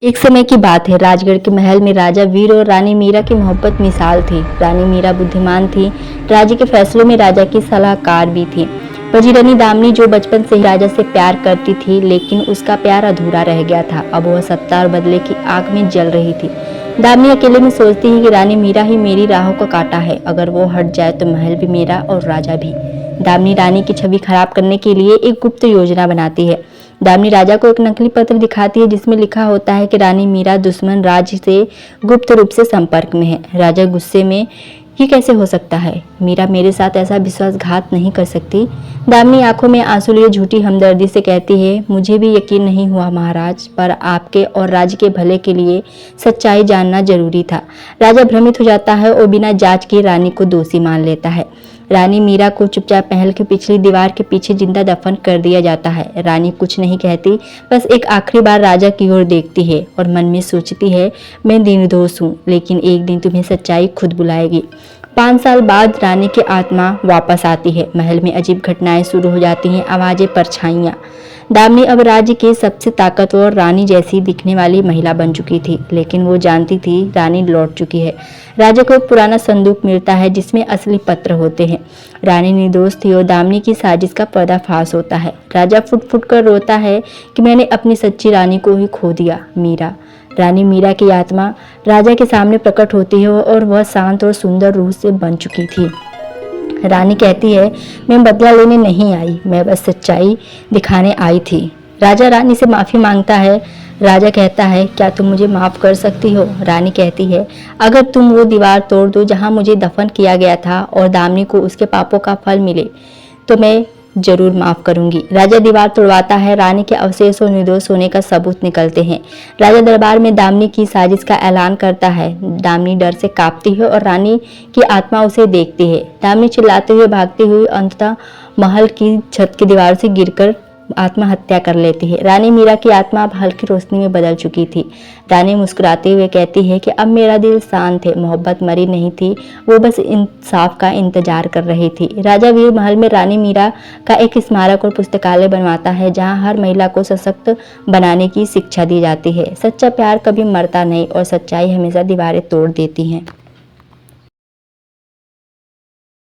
एक समय की बात है, राजगढ़ के महल में राजा वीर और रानी मीरा की मोहब्बत मिसाल थी। रानी मीरा बुद्धिमान थी, राज्य के फैसलों में राजा की सलाहकार भी थी। वजी रानी दामिनी जो बचपन से ही राजा से प्यार करती थी, लेकिन उसका प्यार अधूरा रह गया था। अब वह सत्ता और बदले की आग में जल रही थी। दामिनी अकेले में सोचती है कि रानी मीरा ही मेरी राहों का कांटा है। अगर वो हट जाए तो महल भी मेरा और राजा भी। दामिनी रानी की छवि खराब करने के लिए एक गुप्त योजना बनाती है। दामिनी राजा को एक नकली पत्र दिखाती है जिसमें लिखा होता है कि रानी मीरा दुश्मन राज्य से गुप्त रूप से संपर्क में है। राजा गुस्से में, ये कैसे हो सकता है? मीरा मेरे साथ ऐसा विश्वासघात नहीं कर सकती। दामिनी आंखों में आंसू लिए झूठी हमदर्दी से कहती है, मुझे भी यकीन नहीं हुआ महाराज, पर आपके और राज्य के भले के लिए सच्चाई जानना जरूरी था। राजा भ्रमित हो जाता है और बिना जांच के रानी को दोषी मान लेता है। रानी मीरा को चुपचाप महल की पिछली दीवार के पीछे जिंदा दफन कर दिया जाता है। रानी कुछ नहीं कहती, बस एक आखिरी बार राजा की ओर देखती है और मन में सोचती है, मैं निर्दोष हूँ, लेकिन एक दिन तुम्हें सच्चाई खुद बुलाएगी। 5 साल बाद रानी की आत्मा वापस आती है। महल में अजीब घटनाएं शुरू हो जाती हैं, आवाजें, परछाइयां। दामिनी अब राज्य की सबसे ताकतवर रानी जैसी दिखने वाली महिला बन चुकी थी, लेकिन वो जानती थी रानी लौट चुकी है। राजा को एक पुराना संदूक मिलता है जिसमें असली पत्र होते हैं। रानी निर्दोष थी और दामिनी की साजिश का पर्दाफाश होता है। राजा फुट फुट कर रोता है कि मैंने अपनी सच्ची रानी को ही खो दिया, मीरा। रानी मीरा की आत्मा राजा के सामने प्रकट होती है और वह शांत और सुंदर रूह से बन चुकी थी। रानी कहती है, मैं बदला लेने नहीं आई, मैं बस सच्चाई दिखाने आई थी। राजा रानी से माफ़ी मांगता है। राजा कहता है, क्या तुम मुझे माफ़ कर सकती हो? रानी कहती है, अगर तुम वो दीवार तोड़ दो जहाँ मुझे दफन किया गया था और दामिनी को उसके पापों का फल मिले तो मैं जरूर माफ करूंगी। राजा दीवार तोड़वाता है। रानी के अवशेष और निर्दोष होने का सबूत निकलते हैं। राजा दरबार में दामिनी की साजिश का ऐलान करता है। दामिनी डर से कांपती है और रानी की आत्मा उसे देखती है। दामिनी चिल्लाते हुए भागती हुई अंततः महल की छत की दीवार से गिरकर आत्महत्या कर लेती है। रानी मीरा की आत्मा अब हल्की रोशनी में बदल चुकी थी। रानी मुस्कुराते हुए कहती है कि अब मेरा दिल शांत है। मोहब्बत मरी नहीं थी, वो बस इंसाफ का इंतजार कर रही थी। राजा वीर महल में रानी मीरा का एक स्मारक और पुस्तकालय बनवाता है जहां हर महिला को सशक्त बनाने की शिक्षा दी जाती है। सच्चा प्यार कभी मरता नहीं और सच्चाई हमेशा दीवारें तोड़ देती है।